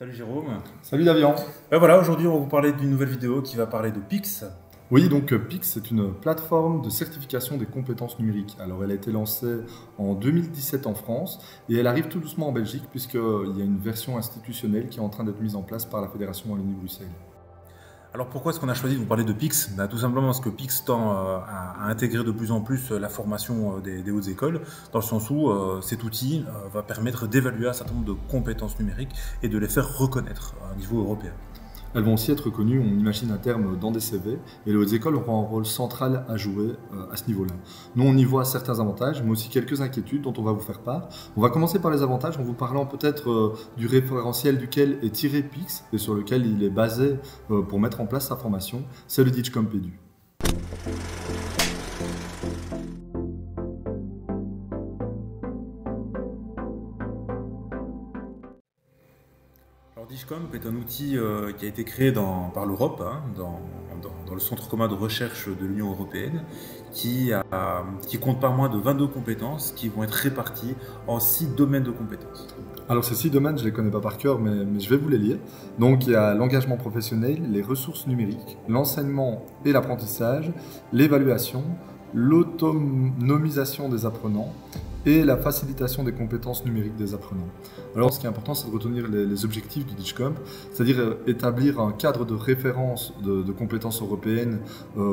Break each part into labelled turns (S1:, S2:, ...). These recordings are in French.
S1: Salut Jérôme.
S2: Salut Davian.
S1: Voilà, aujourd'hui on va vous parler d'une nouvelle vidéo qui va parler de Pix.
S2: Oui, donc Pix, c'est une plateforme de certification des compétences numériques. Alors elle a été lancée en 2017 en France et elle arrive tout doucement en Belgique puisqu'il y a une version institutionnelle qui est en train d'être mise en place par la Fédération Wallonie-Bruxelles.
S1: Alors pourquoi est-ce qu'on a choisi de vous parler de Pix? Tout simplement parce que Pix tend à intégrer de plus en plus la formation des hautes écoles, dans le sens où cet outil va permettre d'évaluer un certain nombre de compétences numériques et de les faire reconnaître à un niveau européen.
S2: Elles vont aussi être reconnues, on imagine à terme, dans des CV, et les hautes écoles auront un rôle central à jouer à ce niveau-là. Nous, on y voit certains avantages, mais aussi quelques inquiétudes dont on va vous faire part. On va commencer par les avantages en vous parlant peut-être du référentiel duquel est tiré Pix, et sur lequel il est basé pour mettre en place sa formation, c'est le DigComp Edu.
S1: DigComp est un outil qui a été créé par l'Europe, dans le Centre commun de recherche de l'Union européenne, qui compte pas moins de 22 compétences qui vont être réparties en 6 domaines de compétences.
S2: Alors ces 6 domaines, je ne les connais pas par cœur, mais je vais vous les lire. Donc il y a l'engagement professionnel, les ressources numériques, l'enseignement et l'apprentissage, l'évaluation, l'autonomisation des apprenants et la facilitation des compétences numériques des apprenants. Alors ce qui est important, c'est de retenir les objectifs du DigComp, c'est-à-dire établir un cadre de référence de compétences européennes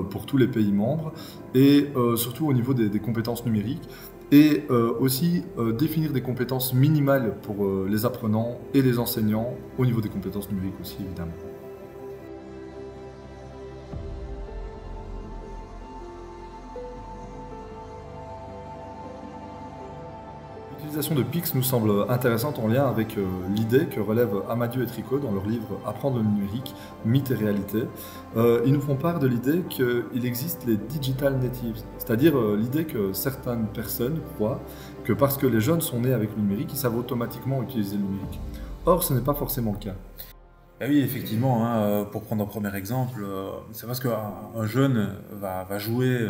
S2: pour tous les pays membres et surtout au niveau des compétences numériques et aussi définir des compétences minimales pour les apprenants et les enseignants au niveau des compétences numériques aussi évidemment. L'utilisation de Pix nous semble intéressante en lien avec l'idée que relèvent Amadieu et Tricot dans leur livre Apprendre le numérique, mythe et réalité. Ils nous font part de l'idée qu'il existe les digital natives, c'est-à-dire l'idée que certaines personnes croient que parce que les jeunes sont nés avec le numérique, ils savent automatiquement utiliser le numérique. Or, ce n'est pas forcément le cas.
S1: Oui, effectivement, pour prendre un premier exemple, c'est parce qu'un jeune va jouer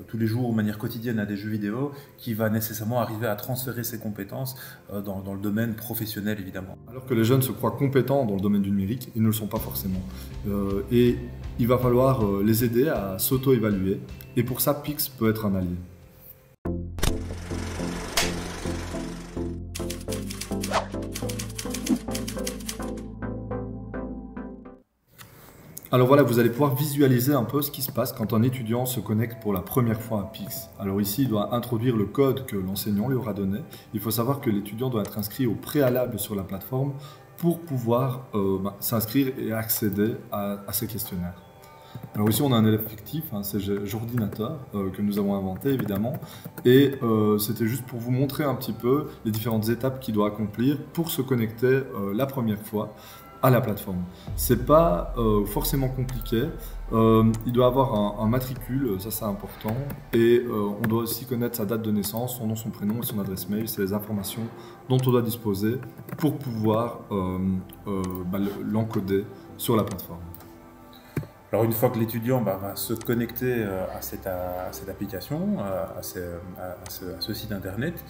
S1: tous les jours de manière quotidienne à des jeux vidéo qui va nécessairement arriver à transférer ses compétences dans le domaine professionnel évidemment.
S2: Alors que les jeunes se croient compétents dans le domaine du numérique, ils ne le sont pas forcément. Et il va falloir les aider à s'auto-évaluer et pour ça Pix peut être un allié. Alors voilà, vous allez pouvoir visualiser un peu ce qui se passe quand un étudiant se connecte pour la première fois à Pix. Alors ici, il doit introduire le code que l'enseignant lui aura donné. Il faut savoir que l'étudiant doit être inscrit au préalable sur la plateforme pour pouvoir s'inscrire et accéder à ces questionnaires. Alors ici, on a un élève fictif, c'est Jordinateur, que nous avons inventé évidemment. Et c'était juste pour vous montrer un petit peu les différentes étapes qu'il doit accomplir pour se connecter la première fois à la plateforme. C'est pas forcément compliqué. Il doit avoir un matricule, ça c'est important, et on doit aussi connaître sa date de naissance, son nom, son prénom et son adresse mail. C'est les informations dont on doit disposer pour pouvoir l'encoder sur la plateforme.
S1: Alors une fois que l'étudiant va se connecter à cette application, à ce site internet,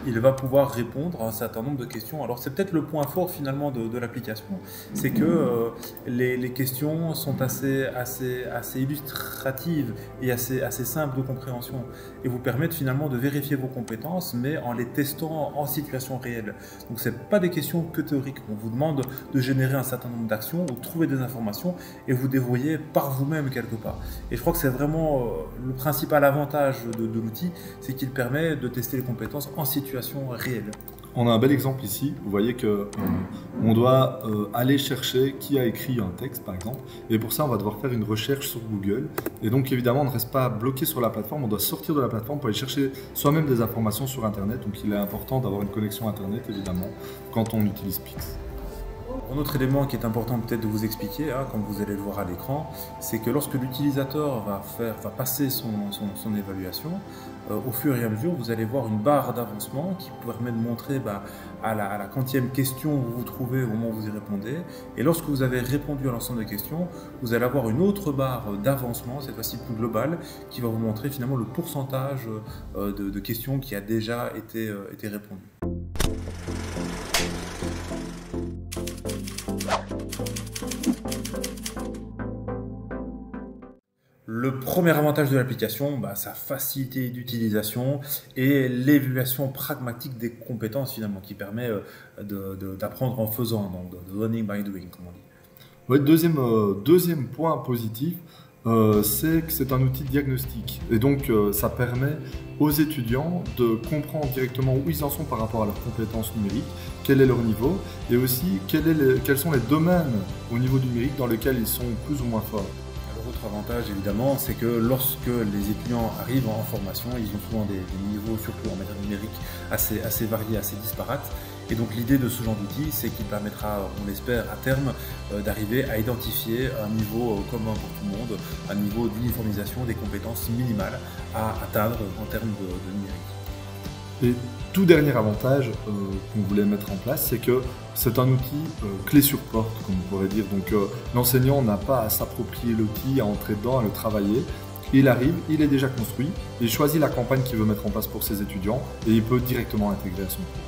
S1: il va pouvoir répondre à un certain nombre de questions. Alors c'est peut-être le point fort finalement de l'application, c'est que les questions sont assez illustratives et assez simples de compréhension et vous permettent finalement de vérifier vos compétences mais en les testant en situation réelle. Donc c'est pas des questions que théoriques, on vous demande de générer un certain nombre d'actions ou de trouver des informations et vous dévoyer par vous-même quelque part. Et je crois que c'est vraiment le principal avantage de l'outil, c'est qu'il permet de tester les compétences en situation réelle.
S2: On a un bel exemple ici, vous voyez que on doit aller chercher qui a écrit un texte par exemple, et pour ça on va devoir faire une recherche sur Google, et donc évidemment on ne reste pas bloqué sur la plateforme, on doit sortir de la plateforme pour aller chercher soi-même des informations sur internet, donc il est important d'avoir une connexion internet évidemment quand on utilise Pix.
S1: Un autre élément qui est important peut-être de vous expliquer, comme vous allez le voir à l'écran, c'est que lorsque l'utilisateur va passer son évaluation, au fur et à mesure, vous allez voir une barre d'avancement qui permet de montrer à la quantième question où vous vous trouvez au moment où vous y répondez. Et lorsque vous avez répondu à l'ensemble des questions, vous allez avoir une autre barre d'avancement, cette fois-ci plus globale, qui va vous montrer finalement le pourcentage de questions qui a déjà été répondu. Le premier avantage de l'application, sa facilité d'utilisation et l'évaluation pragmatique des compétences finalement, qui permet d'apprendre en faisant, donc de learning by doing, comme on dit.
S2: Ouais, deuxième point positif, c'est que c'est un outil de diagnostic. Et donc, ça permet aux étudiants de comprendre directement où ils en sont par rapport à leurs compétences numériques, quel est leur niveau, et aussi quels sont les domaines au niveau numérique dans lesquels ils sont plus ou moins forts.
S1: L'autre avantage, évidemment, c'est que lorsque les étudiants arrivent en formation, ils ont souvent des niveaux, surtout en matière numérique, assez variés, assez disparates. Et donc l'idée de ce genre d'outil, c'est qu'il permettra, on l'espère, à terme, d'arriver à identifier un niveau commun pour tout le monde, un niveau d'uniformisation des compétences minimales à atteindre en termes de numérique.
S2: Et tout dernier avantage qu'on voulait mettre en place, c'est que c'est un outil clé sur porte, comme on pourrait dire. Donc l'enseignant n'a pas à s'approprier l'outil, à entrer dedans, à le travailler. Il arrive, il est déjà construit, il choisit la campagne qu'il veut mettre en place pour ses étudiants et il peut directement intégrer à son cours.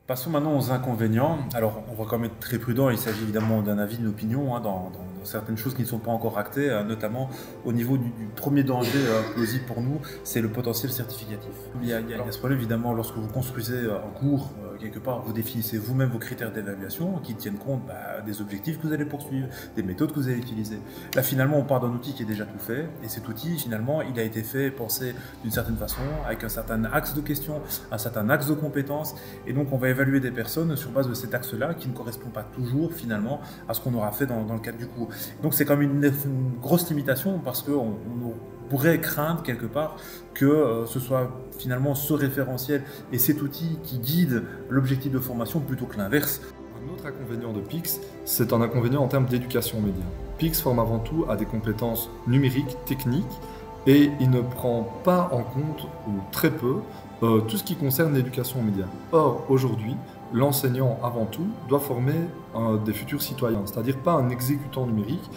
S1: Passons maintenant aux inconvénients. Alors, on va quand même être très prudent. Il s'agit évidemment d'un avis, d'une opinion, dans certaines choses qui ne sont pas encore actées, notamment au niveau du premier danger plausible pour nous, c'est le potentiel certificatif. Il y a ce problème, évidemment, lorsque vous construisez un cours, quelque part, vous définissez vous-même vos critères d'évaluation qui tiennent compte des objectifs que vous allez poursuivre, des méthodes que vous allez utiliser. Là, finalement, on part d'un outil qui est déjà tout fait. Et cet outil, finalement, il a été fait, pensé d'une certaine façon, avec un certain axe de questions, un certain axe de compétences. Et donc, on va évaluer des personnes sur base de cet axe-là qui ne correspond pas toujours, finalement, à ce qu'on aura fait dans le cadre du cours. Donc, c'est comme une grosse limitation parce qu'on pourrait craindre quelque part que ce soit finalement ce référentiel et cet outil qui guide l'objectif de formation plutôt que l'inverse.
S2: Un autre inconvénient de Pix, c'est un inconvénient en termes d'éducation aux médias. Pix forme avant tout à des compétences numériques, techniques, et il ne prend pas en compte, ou très peu, tout ce qui concerne l'éducation aux médias. Or, aujourd'hui, l'enseignant, avant tout, doit former des futurs citoyens, c'est-à-dire pas un exécutant numérique,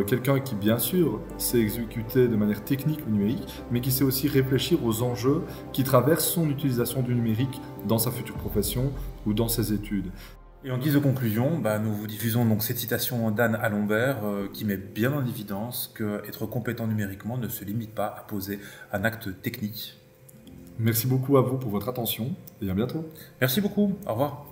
S2: quelqu'un qui, bien sûr, sait exécuter de manière technique le numérique, mais qui sait aussi réfléchir aux enjeux qui traversent son utilisation du numérique dans sa future profession ou dans ses études.
S1: Et en guise de conclusion, nous vous diffusons donc cette citation d'Anne Alembert qui met bien en évidence qu'être compétent numériquement ne se limite pas à poser un acte technique.
S2: Merci beaucoup à vous pour votre attention et à bientôt.
S1: Merci beaucoup, au revoir.